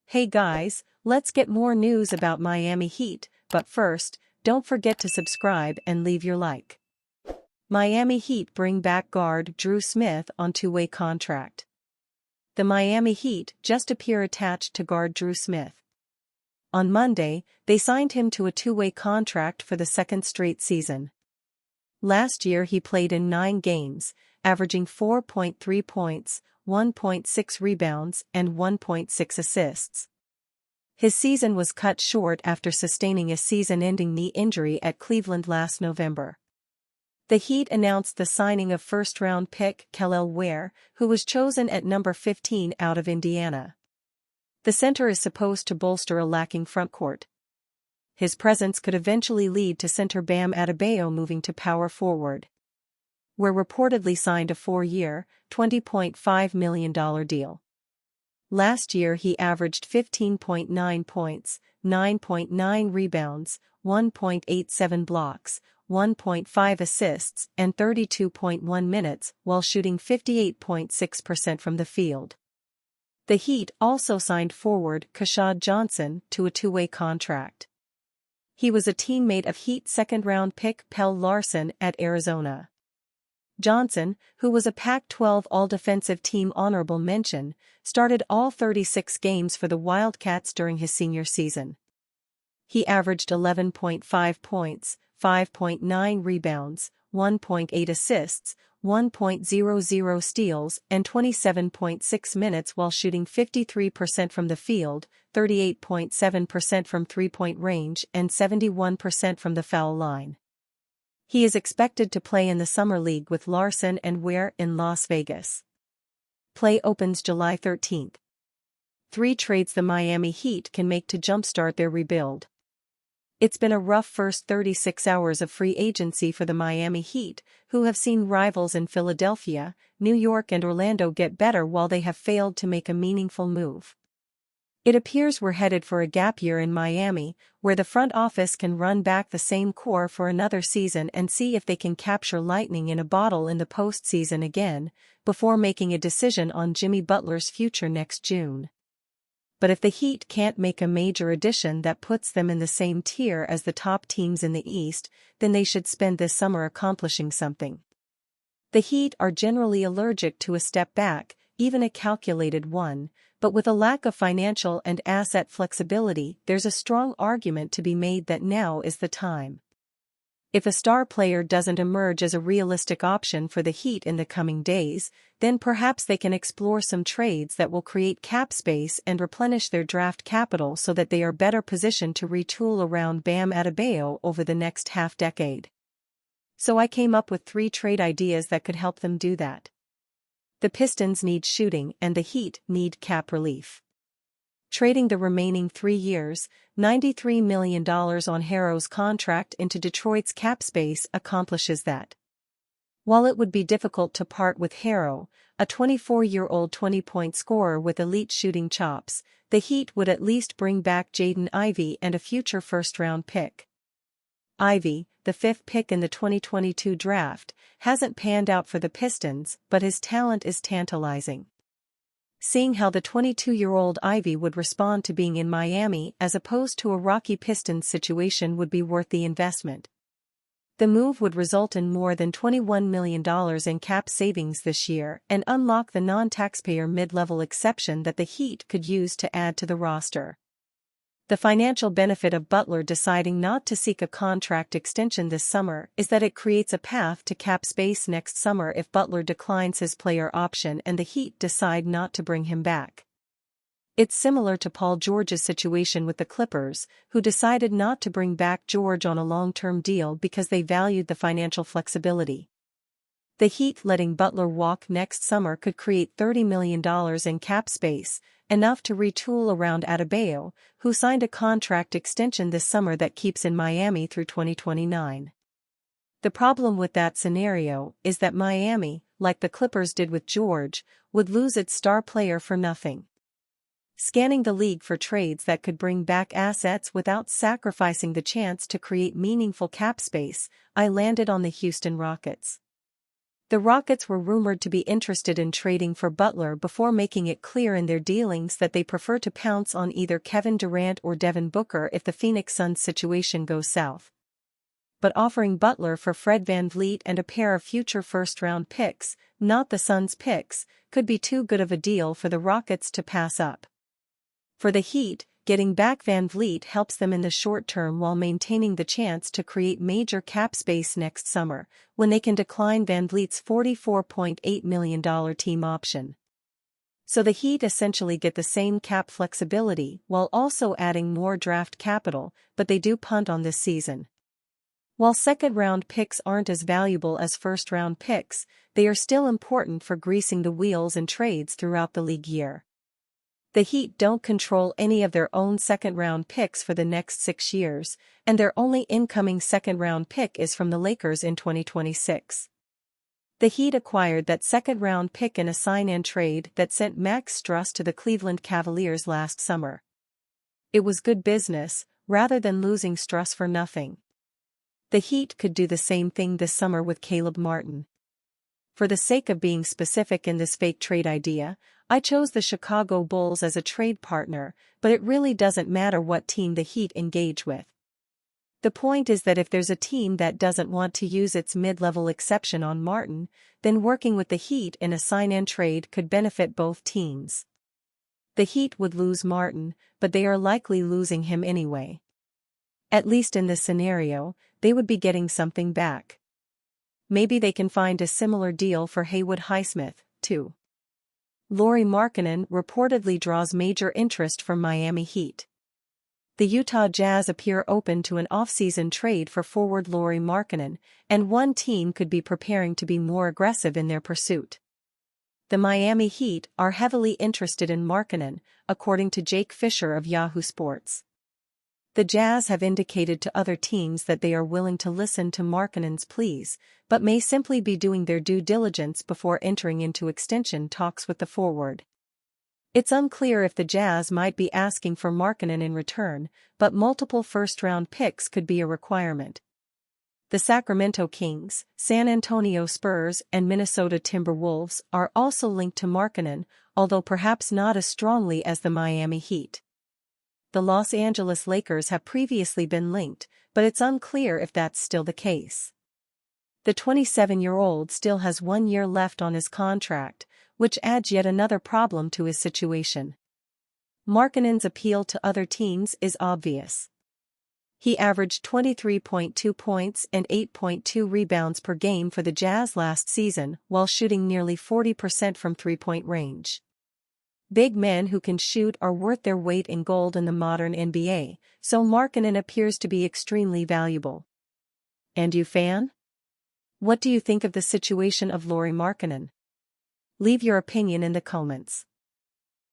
Hey guys, let's get more news about Miami Heat, but first, don't forget to subscribe and leave your like. Miami Heat bring back guard Drew Smith on two-way contract. The Miami Heat just appear attached to guard Drew Smith. On Monday, they signed him to a two-way contract for the second straight season. Last year he played in 9 games, averaging 4.3 points, 1.6 rebounds and 1.6 assists. His season was cut short after sustaining a season-ending knee injury at Cleveland last November. The Heat announced the signing of first-round pick Kel'el Ware, who was chosen at number 15 out of Indiana. The center is supposed to bolster a lacking frontcourt. His presence could eventually lead to center Bam Adebayo moving to power forward. Ware reportedly signed a 4-year, $20.5 million deal. Last year he averaged 15.9 points, 9.9 rebounds, 1.87 blocks, 1.5 assists and 32.1 minutes while shooting 58.6% from the field. The Heat also signed forward Keshad Johnson to a two-way contract. He was a teammate of Heat second-round pick Pelle Larsson at Arizona. Johnson, who was a Pac-12 All-Defensive Team honorable mention, started all 36 games for the Wildcats during his senior season. He averaged 11.5 points, 5.9 rebounds, 1.8 assists, 1.00 steals and 27.6 minutes while shooting 53% from the field, 38.7% from three-point range and 71% from the foul line. He is expected to play in the Summer League with Larsson and Ware in Las Vegas. Play opens July 13. 3 trades the Miami Heat can make to jumpstart their rebuild. It's been a rough first 36 hours of free agency for the Miami Heat, who have seen rivals in Philadelphia, New York and Orlando get better while they have failed to make a meaningful move. It appears we're headed for a gap year in Miami, where the front office can run back the same core for another season and see if they can capture lightning in a bottle in the postseason again, before making a decision on Jimmy Butler's future next June. But if the Heat can't make a major addition that puts them in the same tier as the top teams in the East, then they should spend this summer accomplishing something. The Heat are generally allergic to a step back, even a calculated one, but with a lack of financial and asset flexibility, there's a strong argument to be made that now is the time. If a star player doesn't emerge as a realistic option for the Heat in the coming days, then perhaps they can explore some trades that will create cap space and replenish their draft capital so that they are better positioned to retool around Bam Adebayo over the next half-decade. So I came up with 3 trade ideas that could help them do that. The Pistons need shooting and the Heat need cap relief. Trading the remaining 3 years, $93 million on Herro's contract into Detroit's cap space accomplishes that. While it would be difficult to part with Herro, a 24-year-old 20-point scorer with elite shooting chops, the Heat would at least bring back Jaden Ivey and a future first-round pick. Ivey, the 5th pick in the 2022 draft, hasn't panned out for the Pistons, but his talent is tantalizing. Seeing how the 22-year-old Ivey would respond to being in Miami as opposed to a rocky Pistons situation would be worth the investment. The move would result in more than $21 million in cap savings this year and unlock the non-taxpayer mid-level exception that the Heat could use to add to the roster. The financial benefit of Butler deciding not to seek a contract extension this summer is that it creates a path to cap space next summer if Butler declines his player option and the Heat decide not to bring him back. It's similar to Paul George's situation with the Clippers, who decided not to bring back George on a long-term deal because they valued the financial flexibility. The Heat letting Butler walk next summer could create $30 million in cap space, enough to retool around Adebayo, who signed a contract extension this summer that keeps in Miami through 2029. The problem with that scenario is that Miami, like the Clippers did with George, would lose its star player for nothing. Scanning the league for trades that could bring back assets without sacrificing the chance to create meaningful cap space, I landed on the Houston Rockets. The Rockets were rumored to be interested in trading for Butler before making it clear in their dealings that they prefer to pounce on either Kevin Durant or Devin Booker if the Phoenix Suns situation goes south. But offering Butler for Fred VanVleet and a pair of future first-round picks, not the Suns' picks, could be too good of a deal for the Rockets to pass up. For the Heat, getting back VanVleet helps them in the short term while maintaining the chance to create major cap space next summer, when they can decline VanVleet's $44.8 million team option. So the Heat essentially get the same cap flexibility while also adding more draft capital, but they do punt on this season. While second-round picks aren't as valuable as first-round picks, they are still important for greasing the wheels in trades throughout the league year. The Heat don't control any of their own second-round picks for the next 6 years, and their only incoming second-round pick is from the Lakers in 2026. The Heat acquired that second-round pick in a sign-and trade that sent Max Strus to the Cleveland Cavaliers last summer. It was good business, rather than losing Strus for nothing. The Heat could do the same thing this summer with Caleb Martin. For the sake of being specific in this fake trade idea, I chose the Chicago Bulls as a trade partner, but it really doesn't matter what team the Heat engage with. The point is that if there's a team that doesn't want to use its mid-level exception on Martin, then working with the Heat in a sign-and trade could benefit both teams. The Heat would lose Martin, but they are likely losing him anyway. At least in this scenario, they would be getting something back. Maybe they can find a similar deal for Haywood Highsmith, too. Lauri Markkanen reportedly draws major interest from Miami Heat. The Utah Jazz appear open to an off-season trade for forward Lauri Markkanen, and one team could be preparing to be more aggressive in their pursuit. The Miami Heat are heavily interested in Markkanen, according to Jake Fisher of Yahoo Sports. The Jazz have indicated to other teams that they are willing to listen to Markkanen's pleas, but may simply be doing their due diligence before entering into extension talks with the forward. It's unclear if the Jazz might be asking for Markkanen in return, but multiple first-round picks could be a requirement. The Sacramento Kings, San Antonio Spurs, and Minnesota Timberwolves are also linked to Markkanen, although perhaps not as strongly as the Miami Heat. The Los Angeles Lakers have previously been linked, but it's unclear if that's still the case. The 27-year-old still has 1 year left on his contract, which adds yet another problem to his situation. Markkanen's appeal to other teams is obvious. He averaged 23.2 points and 8.2 rebounds per game for the Jazz last season while shooting nearly 40% from three-point range. Big men who can shoot are worth their weight in gold in the modern NBA, so Markkanen appears to be extremely valuable. And you fan? What do you think of the situation of Lauri Markkanen? Leave your opinion in the comments.